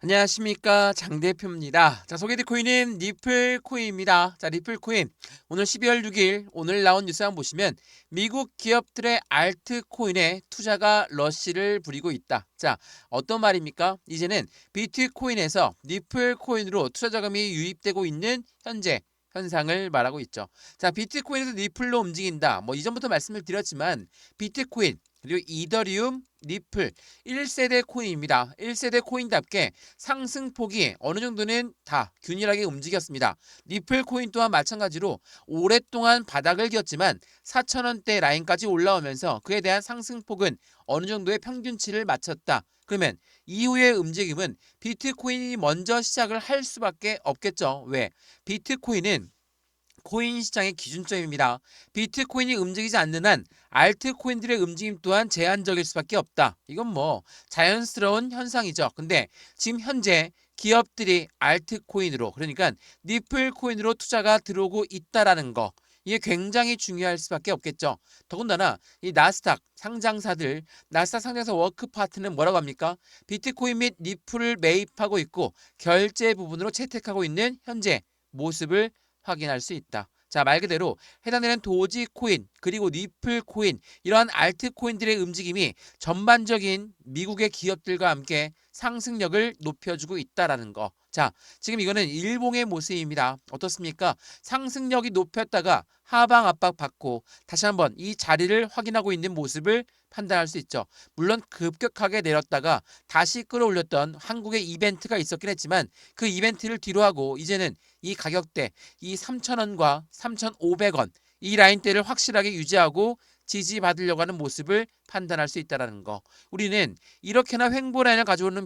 안녕하십니까, 장 대표입니다. 자, 소개해드릴 코인은 리플코인입니다. 자, 리플코인 오늘 12월 6일 오늘 나온 뉴스 한번 보시면 미국 기업들의 알트코인에 투자가 러쉬를 부리고 있다. 자, 어떤 말입니까? 이제는 비트코인에서 리플코인으로 투자 자금이 유입되고 있는 현재 현상을 말하고 있죠. 자, 비트코인에서 리플로 움직인다. 이전부터 말씀을 드렸지만 비트코인 그리고 이더리움, 리플 1세대 코인입니다. 1세대 코인답게 상승폭이 어느 정도는 다 균일하게 움직였습니다. 리플 코인 또한 마찬가지로 오랫동안 바닥을 기었지만 4,000원대 라인까지 올라오면서 그에 대한 상승폭은 어느 정도의 평균치를 맞췄다. 그러면 이후의 움직임은 비트코인이 먼저 시작을 할 수밖에 없겠죠. 왜? 비트코인은 코인 시장의 기준점입니다. 비트코인이 움직이지 않는 한 알트코인들의 움직임 또한 제한적일 수밖에 없다. 이건 자연스러운 현상이죠. 근데 지금 현재 기업들이 알트코인으로 그러니까 리플 코인으로 투자가 들어오고 있다라는 거. 이게 굉장히 중요할 수밖에 없겠죠. 더군다나 이 나스닥 상장사들, 나스닥 상장사 워크파트는 뭐라고 합니까? 비트코인 및 리플을 매입하고 있고 결제 부분으로 채택하고 있는 현재 모습을 확인할 수 있다. 자, 말 그대로 해당되는 도지코인 그리고 리플코인 이러한 알트코인들의 움직임이 전반적인 미국의 기업들과 함께 상승력을 높여주고 있다라는 거. 자, 지금 이거는 일봉의 모습입니다. 어떻습니까? 상승력이 높였다가 하방 압박 받고 다시 한번 이 자리를 확인하고 있는 모습을 판단할 수 있죠. 물론 급격하게 내렸다가 다시 끌어올렸던 한국의 이벤트가 있었긴 했지만 그 이벤트를 뒤로하고 이제는 이 가격대 이 3,000원과 3,500원 이 라인대를 확실하게 유지하고 지지받으려고 하는 모습을 판단할 수 있다는 거. 우리는 이렇게나 횡보 라인을 가져오는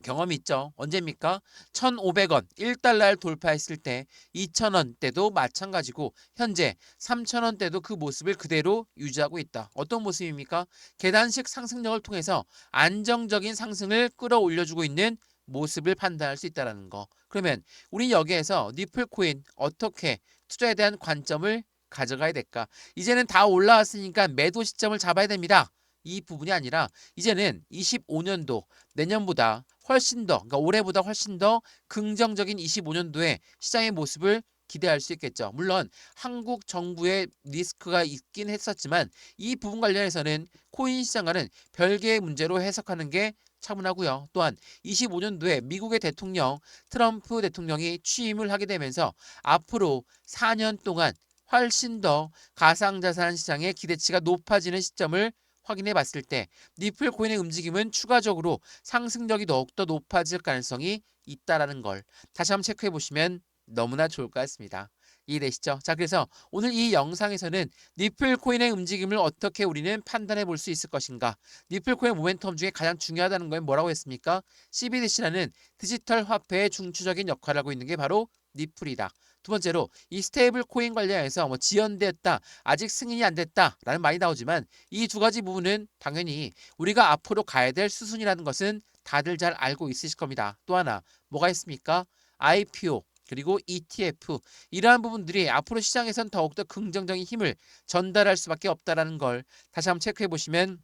경험이 있죠. 언제입니까? 1,500원 1달러를 돌파했을 때 2,000원 대도 마찬가지고 현재 3,000원 대도 그 모습을 그대로 유지하고 있다. 어떤 모습입니까? 계단식 상승력을 통해서 안정적인 상승을 끌어올려주고 있는 모습을 판단할 수 있다는 거. 그러면 우리 여기에서 니플코인 어떻게 투자에 대한 관점을 가져가야 될까? 이제는 다 올라왔으니까 매도 시점을 잡아야 됩니다. 이 부분이 아니라 이제는 25년도 내년보다 훨씬 더, 그러니까 올해보다 훨씬 더 긍정적인 25년도에 시장의 모습을 기대할 수 있겠죠. 물론 한국 정부의 리스크가 있긴 했었지만 이 부분 관련해서는 코인 시장과는 별개의 문제로 해석하는 게 차분하고요. 또한 25년도에 미국의 대통령 트럼프 대통령이 취임을 하게 되면서 앞으로 4년 동안 훨씬 더 가상자산 시장의 기대치가 높아지는 시점을 확인해 봤을 때 리플 코인의 움직임은 추가적으로 상승력이 더욱더 높아질 가능성이 있다라는 걸 다시 한번 체크해 보시면 너무나 좋을 것 같습니다. 이해되시죠? 자, 그래서 오늘 이 영상에서는 리플 코인의 움직임을 어떻게 우리는 판단해 볼 수 있을 것인가? 리플 코인 모멘텀 중에 가장 중요하다는 건 뭐라고 했습니까? CBDC라는 디지털 화폐의 중추적인 역할을 하고 있는 게 바로 리플이다. 두 번째로 이 스테이블 코인 관련해서 지연됐다, 아직 승인이 안 됐다라는 말이 나오지만 이 두 가지 부분은 당연히 우리가 앞으로 가야 될 수순이라는 것은 다들 잘 알고 있으실 겁니다. 또 하나 뭐가 있습니까? IPO 그리고 ETF 이러한 부분들이 앞으로 시장에선 더욱더 긍정적인 힘을 전달할 수밖에 없다라는 걸 다시 한번 체크해 보시면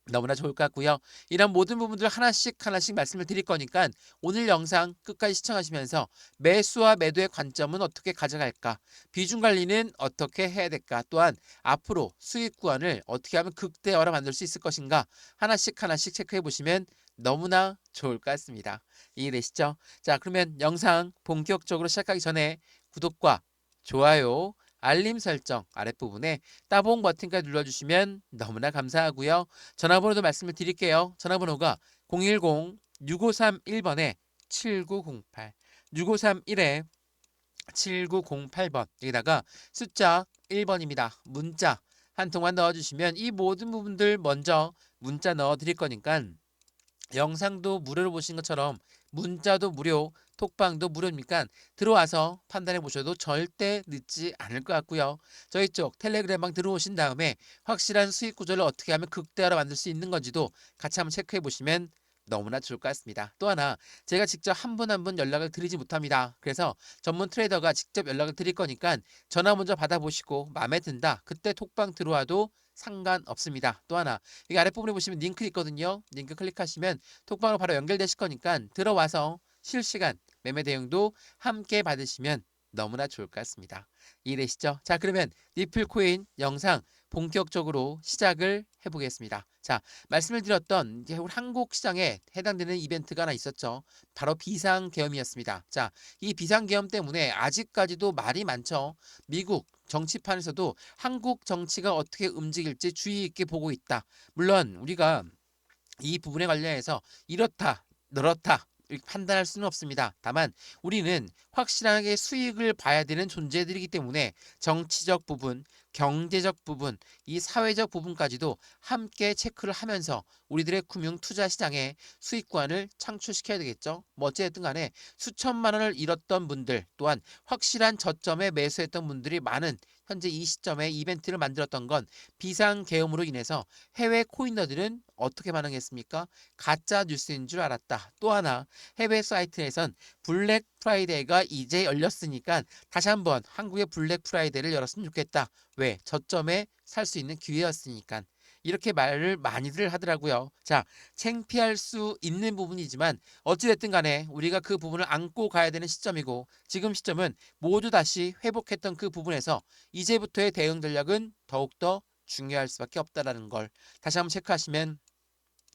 너무나 좋을 것 같고요. 이런 모든 부분들 하나씩 하나씩 말씀을 드릴 거니까 오늘 영상 끝까지 시청하시면서 매수와 매도의 관점은 어떻게 가져갈까? 비중 관리는 어떻게 해야 될까? 또한 앞으로 수익 구간을 어떻게 하면 극대화로 만들 수 있을 것인가? 하나씩 하나씩 체크해 보시면 너무나 좋을 것 같습니다. 이해되시죠? 자, 그러면 영상 본격적으로 시작하기 전에 구독과 좋아요, 알림 설정 아랫부분에 따봉 버튼까지 눌러주시면 너무나 감사하고요. 전화번호도 말씀을 드릴게요. 전화번호가 010-6531번에 7908 6531에 7908번 여기다가 숫자 1번입니다. 문자 한 통만 넣어주시면 이 모든 부분들 먼저 문자 넣어드릴 거니까 영상도 무료로 보신 것처럼 문자도 무료, 톡방도 무료니까 들어와서 판단해 보셔도 절대 늦지 않을 것 같고요. 저희 쪽 텔레그램방 들어오신 다음에 확실한 수익 구조를 어떻게 하면 극대화로 만들 수 있는 건지도 같이 한번 체크해 보시면 너무나 좋을 것 같습니다. 또 하나, 제가 직접 한 분 한 분 연락을 드리지 못합니다. 그래서 전문 트레이더가 직접 연락을 드릴 거니까 전화 먼저 받아보시고 마음에 든다. 그때 톡방 들어와도 상관없습니다. 또 하나, 여기 아랫부분에 보시면 링크 있거든요. 링크 클릭하시면 톡방으로 바로 연결되실 거니까 들어와서 실시간 매매 대응도 함께 받으시면 너무나 좋을 것 같습니다. 이해되시죠? 자, 그러면 리플 코인 영상 본격적으로 시작을 해보겠습니다. 자, 말씀을 드렸던 이제 우리 한국 시장에 해당되는 이벤트가 하나 있었죠. 바로 비상계엄이었습니다. 자, 이 비상계엄 때문에 아직까지도 말이 많죠. 미국 정치판에서도 한국 정치가 어떻게 움직일지 주의 있게 보고 있다. 물론 우리가 이 부분에 관련해서 이렇다, 저렇다 이렇게 판단할 수는 없습니다. 다만 우리는 확실하게 수익을 봐야 되는 존재들이기 때문에 정치적 부분, 경제적 부분, 이 사회적 부분까지도 함께 체크를 하면서 우리들의 금융 투자 시장에 수익권을 창출시켜야 되겠죠. 뭐 어쨌든 간에 수천만 원을 잃었던 분들 또한 확실한 저점에 매수했던 분들이 많은 현재 이 시점에 이벤트를 만들었던 건 비상계엄으로 인해서 해외 코인러들은 어떻게 반응했습니까? 가짜 뉴스인 줄 알았다. 또 하나, 해외 사이트에선 블랙 프라이데이가 이제 열렸으니까 다시 한번 한국의 블랙 프라이데이를 열었으면 좋겠다. 왜? 저점에 살 수 있는 기회였으니까. 이렇게 말을 많이들 하더라고요. 자, 창피할 수 있는 부분이지만 어찌됐든 간에 우리가 그 부분을 안고 가야 되는 시점이고 지금 시점은 모두 다시 회복했던 그 부분에서 이제부터의 대응 전략은 더욱더 중요할 수밖에 없다라는 걸 다시 한번 체크하시면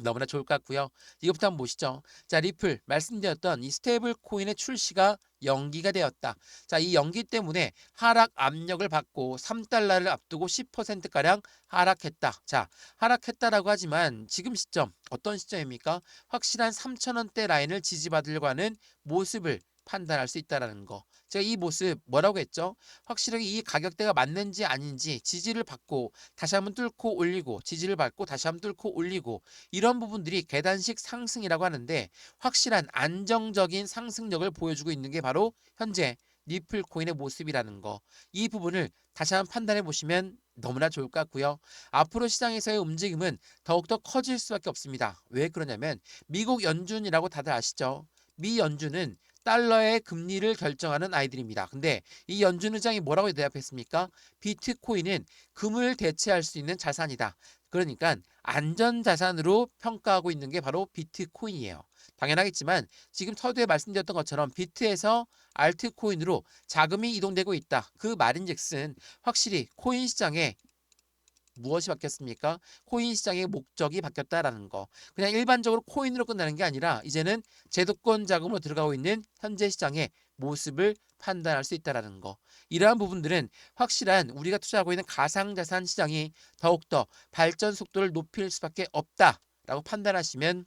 너무나 좋을 것 같고요. 이것부터 한번 보시죠. 자, 리플 말씀드렸던 이 스테이블 코인의 출시가 연기가 되었다. 자, 이 연기 때문에 하락 압력을 받고 3달러를 앞두고 10%가량 하락했다. 자, 하락했다라고 하지만 지금 시점 어떤 시점입니까? 확실한 3,000원대 라인을 지지받으려고 하는 모습을 판단할 수 있다라는 거. 제가 이 모습 뭐라고 했죠? 확실하게 이 가격대가 맞는지 아닌지 지지를 받고 다시 한번 뚫고 올리고 지지를 받고 다시 한번 뚫고 올리고 이런 부분들이 계단식 상승이라고 하는데 확실한 안정적인 상승력을 보여주고 있는 게 바로 현재 리플 코인의 모습이라는 거. 이 부분을 다시 한번 판단해 보시면 너무나 좋을 것 같고요. 앞으로 시장에서의 움직임은 더욱더 커질 수밖에 없습니다. 왜 그러냐면 미국 연준이라고 다들 아시죠? 미 연준은 달러의 금리를 결정하는 아이들입니다. 근데 이 연준 의장이 뭐라고 대답했습니까? 비트코인은 금을 대체할 수 있는 자산이다. 그러니까 안전자산으로 평가하고 있는 게 바로 비트코인이에요. 당연하겠지만 지금 서두에 말씀드렸던 것처럼 비트에서 알트코인으로 자금이 이동되고 있다. 그 말인즉슨 확실히 코인 시장에 무엇이 바뀌었습니까? 코인 시장의 목적이 바뀌었다라는 거. 그냥 일반적으로 코인으로 끝나는 게 아니라 이제는 제도권 자금으로 들어가고 있는 현재 시장의 모습을 판단할 수 있다라는 거. 이러한 부분들은 확실한 우리가 투자하고 있는 가상자산 시장이 더욱더 발전 속도를 높일 수밖에 없다라고 판단하시면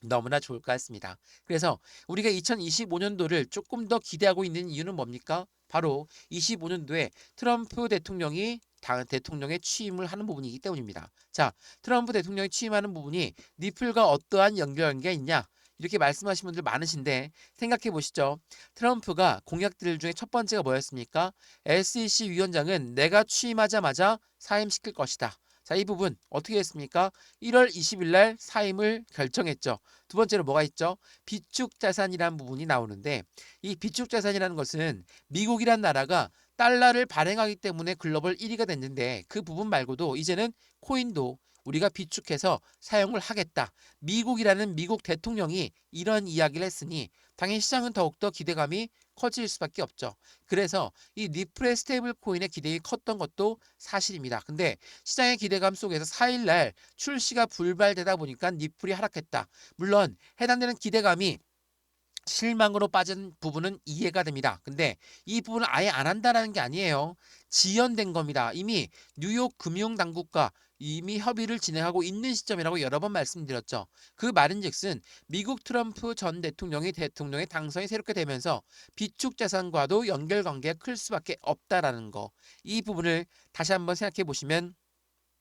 너무나 좋을 것 같습니다. 그래서 우리가 2025년도를 조금 더 기대하고 있는 이유는 뭡니까? 바로 25년도에 트럼프 대통령이 대통령의 취임을 하는 부분이기 때문입니다. 자, 트럼프 대통령이 취임하는 부분이 리플과 어떠한 연결관계가 있냐? 이렇게 말씀하시는 분들 많으신데 생각해 보시죠. 트럼프가 공약들 중에 첫 번째가 뭐였습니까? SEC 위원장은 내가 취임하자마자 사임시킬 것이다. 자, 이 부분 어떻게 했습니까? 1월 20일 날 사임을 결정했죠. 두 번째로 뭐가 있죠? 비축자산이라는 부분이 나오는데 이 비축자산이라는 것은 미국이란 나라가 달러를 발행하기 때문에 글로벌 1위가 됐는데 그 부분 말고도 이제는 코인도 우리가 비축해서 사용을 하겠다. 미국이라는 미국 대통령이 이런 이야기를 했으니 당연히 시장은 더욱더 기대감이 커질 수밖에 없죠. 그래서 이 리플의 스테이블 코인의 기대감이 컸던 것도 사실입니다. 근데 시장의 기대감 속에서 4일 날 출시가 불발되다 보니까 리플이 하락했다. 물론 해당되는 기대감이 실망으로 빠진 부분은 이해가 됩니다. 근데 이 부분을 아예 안 한다라는 게 아니에요. 지연된 겁니다. 이미 뉴욕 금융당국과 이미 협의를 진행하고 있는 시점이라고 여러 번 말씀드렸죠. 그 말인즉슨 미국 트럼프 전 대통령의 당선이 새롭게 되면서 비축자산과도 연결관계가 클 수밖에 없다라는 거. 이 부분을 다시 한번 생각해 보시면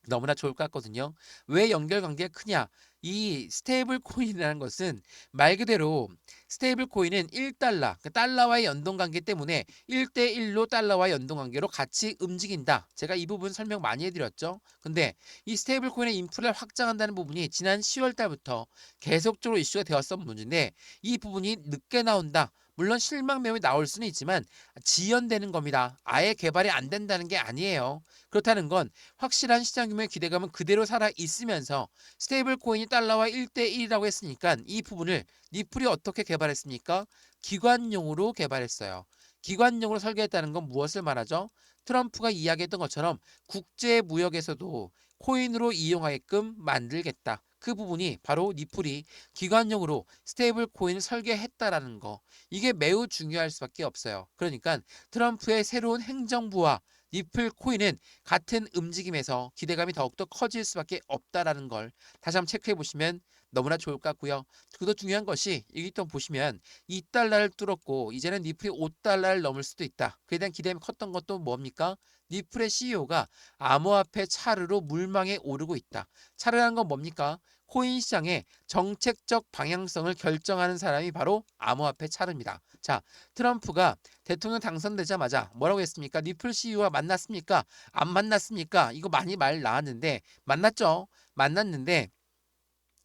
너무나 좋을 것 같거든요. 왜 연결관계가 크냐? 이 스테이블 코인이라는 것은 말 그대로 스테이블 코인은 1달러, 그 달러와의 연동 관계 때문에 1대1로 달러와의 연동 관계로 같이 움직인다. 제가 이 부분 설명 많이 해드렸죠. 근데 이 스테이블 코인의 인프라를 확장한다는 부분이 지난 10월 달부터 계속적으로 이슈가 되었던 문제인데 이 부분이 늦게 나온다. 물론 실망 매물이 나올 수는 있지만 지연되는 겁니다. 아예 개발이 안 된다는 게 아니에요. 그렇다는 건 확실한 시장 규모의 기대감은 그대로 살아 있으면서 스테이블 코인이 달러와 1대1이라고 했으니까 이 부분을 니플이 어떻게 개발했습니까? 기관용으로 개발했어요. 기관용으로 설계했다는 건 무엇을 말하죠? 트럼프가 이야기했던 것처럼 국제 무역에서도 코인으로 이용하게끔 만들겠다. 그 부분이 바로 니플이 기관용으로 스테이블 코인을 설계했다라는 거. 이게 매우 중요할 수밖에 없어요. 그러니까 트럼프의 새로운 행정부와 니플 코인은 같은 움직임에서 기대감이 더욱더 커질 수밖에 없다라는 걸 다시 한번 체크해 보시면 너무나 좋을 것 같고요. 그도 중요한 것이 여기 또 보시면 2달러를 뚫었고 이제는 니플이 5달러를 넘을 수도 있다. 그에 대한 기대감이 컸던 것도 뭡니까? 니플의 CEO가 암호화폐 차르로 물망에 오르고 있다. 차르라는 건 뭡니까? 코인 시장의 정책적 방향성을 결정하는 사람이 바로 암호화폐 차르입니다. 자, 트럼프가 대통령 당선되자마자 뭐라고 했습니까? 니플 CEO와 만났습니까? 안 만났습니까? 이거 많이 말 나왔는데 만났죠. 만났는데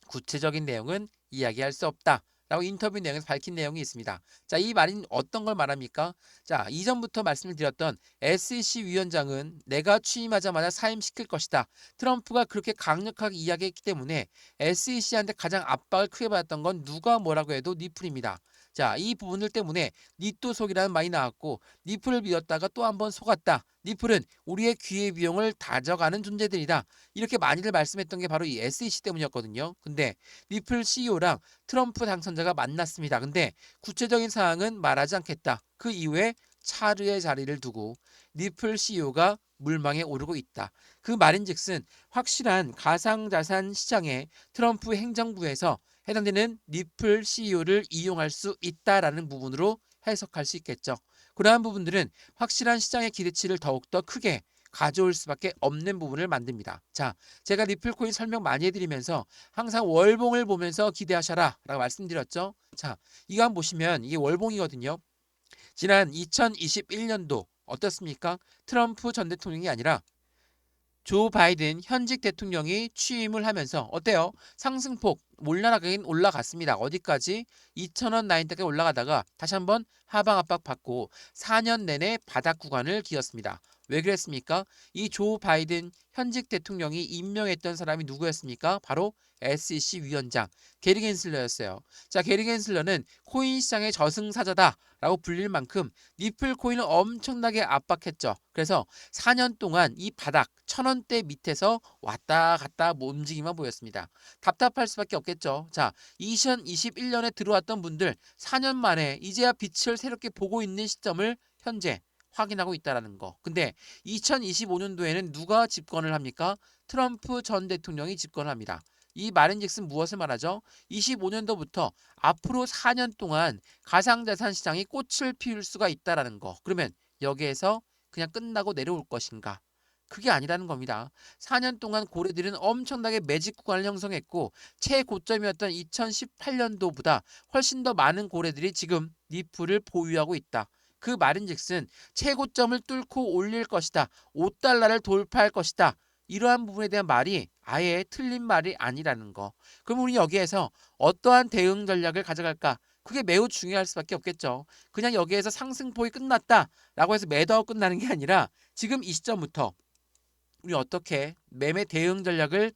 구체적인 내용은 이야기할 수 없다. 라고 인터뷰 내용에서 밝힌 내용이 있습니다. 자, 이 말인 어떤 걸 말합니까? 자, 이전부터 말씀을 드렸던 SEC 위원장은 내가 취임하자마자 사임시킬 것이다. 트럼프가 그렇게 강력하게 이야기했기 때문에 SEC한테 가장 압박을 크게 받았던 건 누가 뭐라고 해도 니플입니다. 자, 이 부분들 때문에 니또 속이라는 말이 나왔고 니플을 믿었다가 또 한 번 속았다. 니플은 우리의 기회 비용을 다져가는 존재들이다. 이렇게 많이들 말씀했던 게 바로 이 SEC 때문이었거든요. 근데 니플 CEO랑 트럼프 당선자가 만났습니다. 근데 구체적인 사항은 말하지 않겠다. 그 이후에 차르의 자리를 두고 니플 CEO가 물망에 오르고 있다. 그 말인즉슨 확실한 가상자산 시장에 트럼프 행정부에서 해당되는 니플 CEO를 이용할 수 있다라는 부분으로 해석할 수 있겠죠. 그러한 부분들은 확실한 시장의 기대치를 더욱더 크게 가져올 수밖에 없는 부분을 만듭니다. 자, 제가 리플코인 설명 많이 해드리면서 항상 월봉을 보면서 기대하셔라 라고 말씀드렸죠. 자, 이거 한번 보시면 이게 월봉이거든요. 지난 2021년도 어떻습니까? 트럼프 전 대통령이 아니라 조 바이든 현직 대통령이 취임을 하면서 어때요? 상승폭 올라가긴 올라갔습니다. 어디까지? 2,000원 라인대까지 올라가다가 다시 한번 하방 압박 받고 4년 내내 바닥 구간을 기었습니다. 왜 그랬습니까? 이 조 바이든 현직 대통령이 임명했던 사람이 누구였습니까? 바로 SEC 위원장 게리 겐슬러였어요. 자, 게리 겐슬러는 코인 시장의 저승사자다라고 불릴 만큼 니플 코인을 엄청나게 압박했죠. 그래서 4년 동안 이 바닥 1,000원대 밑에서 왔다 갔다 움직임만 보였습니다. 답답할 수밖에 없겠죠. 자, 2021년에 들어왔던 분들 4년 만에 이제야 빛을 새롭게 보고 있는 시점을 현재 확인하고 있다라는 거. 근데 2025년도에는 누가 집권을 합니까? 트럼프 전 대통령이 집권을 합니다. 이 말인즉슨 무엇을 말하죠? 25년도부터 앞으로 4년 동안 가상자산 시장이 꽃을 피울 수가 있다라는 거. 그러면 여기에서 그냥 끝나고 내려올 것인가? 그게 아니라는 겁니다. 4년 동안 고래들은 엄청나게 매직 구간을 형성했고 최고점이었던 2018년도보다 훨씬 더 많은 고래들이 지금 니플을 보유하고 있다. 그 말인즉슨 최고점을 뚫고 올릴 것이다. 5달러를 돌파할 것이다. 이러한 부분에 대한 말이 아예 틀린 말이 아니라는 거. 그럼 우리 여기에서 어떠한 대응 전략을 가져갈까? 그게 매우 중요할 수밖에 없겠죠. 그냥 여기에서 상승폭이 끝났다라고 해서 매도하고 끝나는 게 아니라 지금 이 시점부터 우리 어떻게 매매 대응 전략을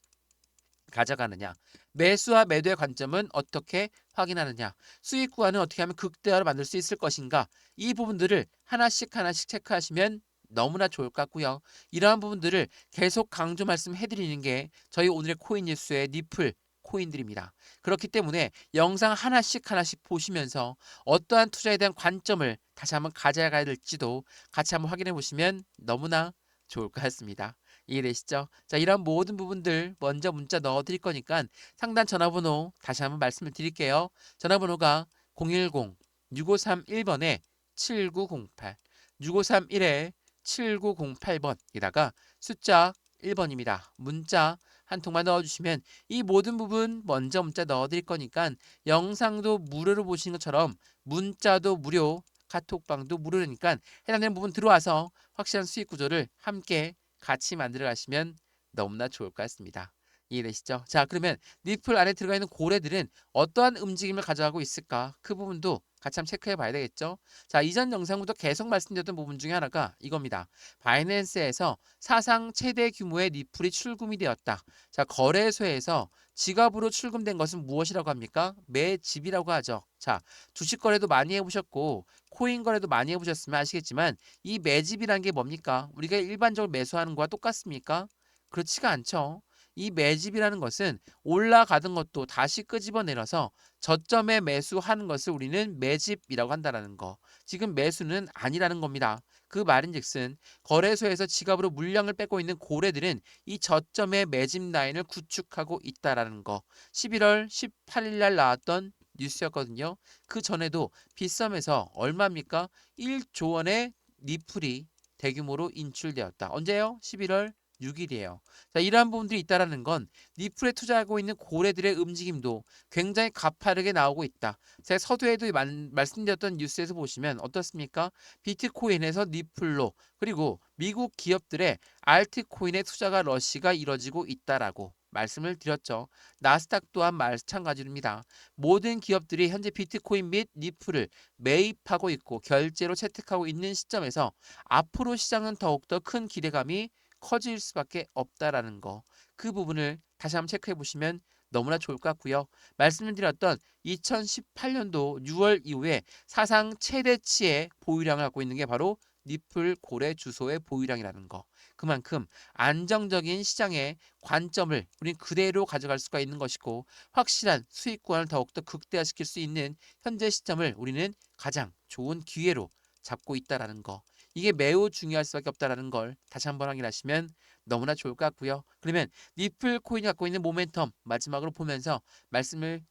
가져가느냐, 매수와 매도의 관점은 어떻게 확인하느냐, 수익 구간은 어떻게 하면 극대화로 만들 수 있을 것인가, 이 부분들을 하나씩 하나씩 체크하시면 너무나 좋을 것 같고요. 이러한 부분들을 계속 강조 말씀해드리는 게 저희 오늘의 코인 뉴스의 니플 코인들입니다. 그렇기 때문에 영상 하나씩 하나씩 보시면서 어떠한 투자에 대한 관점을 다시 한번 가져가야 될지도 같이 한번 확인해 보시면 너무나 좋을 것 같습니다. 이해되시죠? 자, 이런 모든 부분들 먼저 문자 넣어드릴 거니까 상단 전화번호 다시 한번 말씀을 드릴게요. 전화번호가 010-6531번에 7908, 6531에 7908번에다가 숫자 1번입니다. 문자 한 통만 넣어주시면 이 모든 부분 먼저 문자 넣어드릴 거니까 영상도 무료로 보시는 것처럼 문자도 무료, 카톡방도 무료니까 해당되는 부분 들어와서 확실한 수익 구조를 함께 같이 만들어 가시면 너무나 좋을 것 같습니다. 이해되시죠? 자, 그러면 니플 안에 들어가 있는 고래들은 어떠한 움직임을 가져가고 있을까? 그 부분도 같이 한번 체크해 봐야 되겠죠? 자, 이전 영상부터 계속 말씀드렸던 부분 중에 하나가 이겁니다. 바이낸스에서 사상 최대 규모의 니플이 출금이 되었다. 자, 거래소에서 지갑으로 출금된 것은 무엇이라고 합니까? 매집이라고 하죠. 자, 주식 거래도 많이 해보셨고 코인 거래도 많이 해보셨으면 아시겠지만 이 매집이라는 게 뭡니까? 우리가 일반적으로 매수하는 거와 똑같습니까? 그렇지가 않죠. 이 매집이라는 것은 올라가던 것도 다시 끄집어내려서 저점에 매수하는 것을 우리는 매집이라고 한다는 거. 지금 매수는 아니라는 겁니다. 그 말인즉슨 거래소에서 지갑으로 물량을 빼고 있는 고래들은 이 저점의 매집 라인을 구축하고 있다라는 거. 11월 18일 날 나왔던 뉴스였거든요. 그 전에도 빗썸에서 얼마입니까? 1조 원의 니플이 대규모로 인출되었다. 언제요? 11월 6일이에요. 자, 이러한 부분들이 있다라는 건 니플에 투자하고 있는 고래들의 움직임도 굉장히 가파르게 나오고 있다. 제가 서두에도 말씀드렸던 뉴스에서 보시면 어떻습니까? 비트코인에서 니플로 그리고 미국 기업들의 알트코인의 투자가 러시가 이뤄지고 있다라고 말씀을 드렸죠. 나스닥 또한 마찬가지입니다. 모든 기업들이 현재 비트코인 및 니플을 매입하고 있고 결제로 채택하고 있는 시점에서 앞으로 시장은 더욱더 큰 기대감이 커질 수밖에 없다라는 거. 그 부분을 다시 한번 체크해 보시면 너무나 좋을 것 같고요. 말씀을 드렸던 2018년도 6월 이후에 사상 최대치의 보유량을 갖고 있는 게 바로 니플 고래 주소의 보유량이라는 거. 그만큼 안정적인 시장의 관점을 우린 그대로 가져갈 수가 있는 것이고 확실한 수익권을 더욱더 극대화시킬 수 있는 현재 시점을 우리는 가장 좋은 기회로 잡고 있다라는 거. 이게 매우 중요할 수밖에 없다라는 걸 다시 한번 확인하시면 너무나 좋을 것 같고요. 그러면 니플 코인이 갖고 있는 모멘텀 마지막으로 보면서 말씀을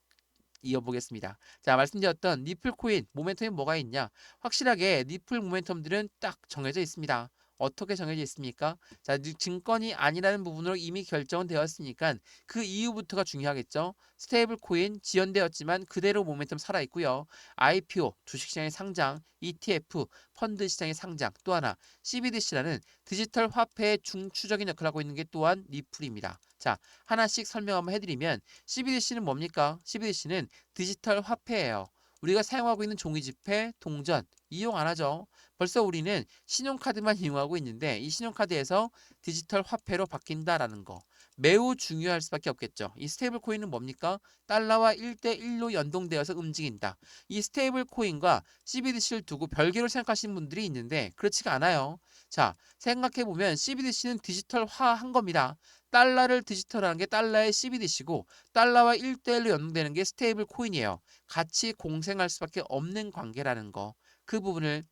이어보겠습니다. 자, 말씀드렸던 니플 코인 모멘텀이 뭐가 있냐? 확실하게 니플 모멘텀들은 딱 정해져 있습니다. 어떻게 정해져 있습니까? 자, 증권이 아니라는 부분으로 이미 결정은 되었으니까 그 이후부터가 중요하겠죠. 스테이블 코인 지연되었지만 그대로 모멘텀 살아 있고요. IPO 주식시장의 상장, ETF 펀드 시장의 상장, 또 하나 CBDC라는 디지털 화폐의 중추적인 역할을 하고 있는 게 또한 니플입니다. 자, 하나씩 설명 한번 해드리면 CBDC는 뭡니까? CBDC는 디지털 화폐예요. 우리가 사용하고 있는 종이지폐, 동전 이용 안 하죠. 벌써 우리는 신용카드만 이용하고 있는데 이 신용카드에서 디지털 화폐로 바뀐다라는 거. 매우 중요할 수밖에 없겠죠. 이 스테이블 코인은 뭡니까? 달러와 1대1로 연동되어서 움직인다. 이 스테이블 코인과 CBDC를 두고 별개로 생각하시는 분들이 있는데 그렇지가 않아요. 자, 생각해보면 CBDC는 디지털화한 겁니다. 달러를 디지털화하는 게 달러의 CBDC고 달러와 1대1로 연동되는 게 스테이블 코인이에요. 같이 공생할 수밖에 없는 관계라는 거. 그 부분을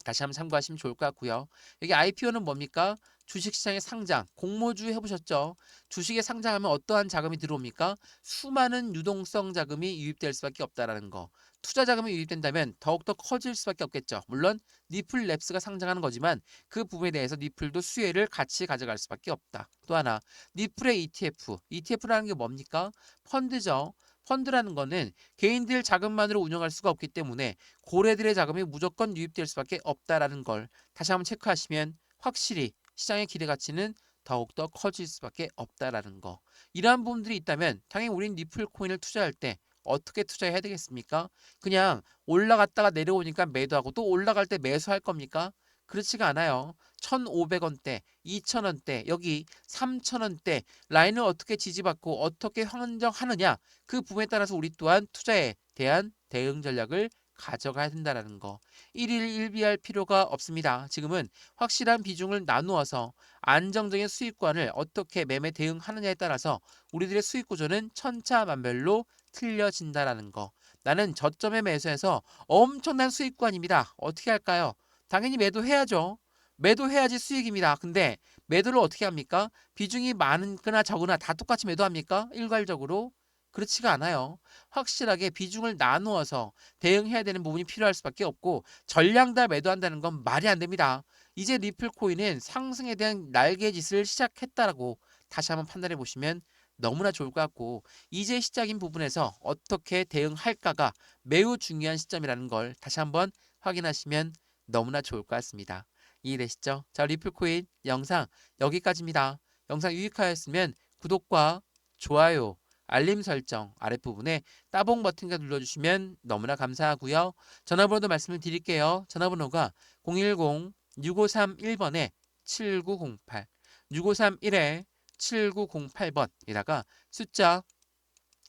다시 한번 참고하시면 좋을 것 같고요. 여기 IPO는 뭡니까? 주식시장의 상장, 공모주 해보셨죠? 주식에 상장하면 어떠한 자금이 들어옵니까? 수많은 유동성 자금이 유입될 수밖에 없다라는 거. 투자 자금이 유입된다면 더욱더 커질 수밖에 없겠죠. 물론 니플 랩스가 상장하는 거지만 그 부분에 대해서 니플도 수혜를 같이 가져갈 수밖에 없다. 또 하나, 니플의 ETF. ETF라는 게 뭡니까? 펀드죠. 펀드라는 거는 개인들 자금만으로 운영할 수가 없기 때문에 고래들의 자금이 무조건 유입될 수밖에 없다라는 걸 다시 한번 체크하시면 확실히 시장의 기대 가치는 더욱더 커질 수밖에 없다라는 거. 이러한 부분들이 있다면 당연히 우린 니플 코인을 투자할 때 어떻게 투자해야 되겠습니까? 그냥 올라갔다가 내려오니까 매도하고 또 올라갈 때 매수할 겁니까? 그렇지가 않아요. 1,500원대, 2,000원대, 여기 3,000원대 라인을 어떻게 지지받고 어떻게 환정하느냐 그 부분에 따라서 우리 또한 투자에 대한 대응 전략을 가져가야 된다는 거. 일일 일비할 필요가 없습니다. 지금은 확실한 비중을 나누어서 안정적인 수익권을 어떻게 매매 대응하느냐에 따라서 우리들의 수익 구조는 천차만별로 틀려진다라는 거. 나는 저점에 매수해서 엄청난 수익권입니다. 어떻게 할까요? 당연히 매도해야죠. 매도해야지 수익입니다. 근데 매도를 어떻게 합니까? 비중이 많거나 적으나 다 똑같이 매도합니까? 일괄적으로? 그렇지가 않아요. 확실하게 비중을 나누어서 대응해야 되는 부분이 필요할 수밖에 없고 전량 다 매도한다는 건 말이 안 됩니다. 이제 리플 코인은 상승에 대한 날개짓을 시작했다라고 다시 한번 판단해 보시면 너무나 좋을 것 같고 이제 시작인 부분에서 어떻게 대응할까가 매우 중요한 시점이라는 걸 다시 한번 확인하시면 너무나 좋을 것 같습니다. 이해되시죠? 자, 리플코인 영상 여기까지입니다. 영상 유익하였으면 구독과 좋아요, 알림 설정 아랫부분에 따봉 버튼과 눌러주시면 너무나 감사하고요. 전화번호도 말씀을 드릴게요. 전화번호가 010-6531번에 7908 6531에 7908번에다가 숫자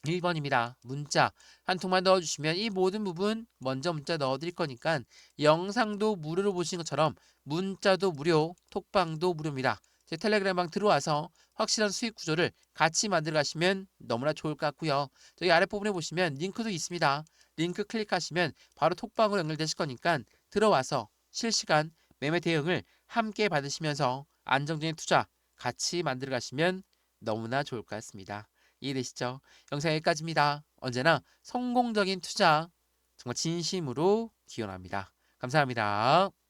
1번입니다. 문자 한 통만 넣어주시면 이 모든 부분 먼저 문자 넣어드릴 거니까 영상도 무료로 보신 것처럼 문자도 무료, 톡방도 무료입니다. 제 텔레그램방 들어와서 확실한 수익 구조를 같이 만들어 가시면 너무나 좋을 것 같고요. 저기 아랫부분에 보시면 링크도 있습니다. 링크 클릭하시면 바로 톡방으로 연결되실 거니까 들어와서 실시간 매매 대응을 함께 받으시면서 안정적인 투자 같이 만들어 가시면 너무나 좋을 것 같습니다. 이해되시죠? 영상 여기까지입니다. 언제나 성공적인 투자 정말 진심으로 기원합니다. 감사합니다.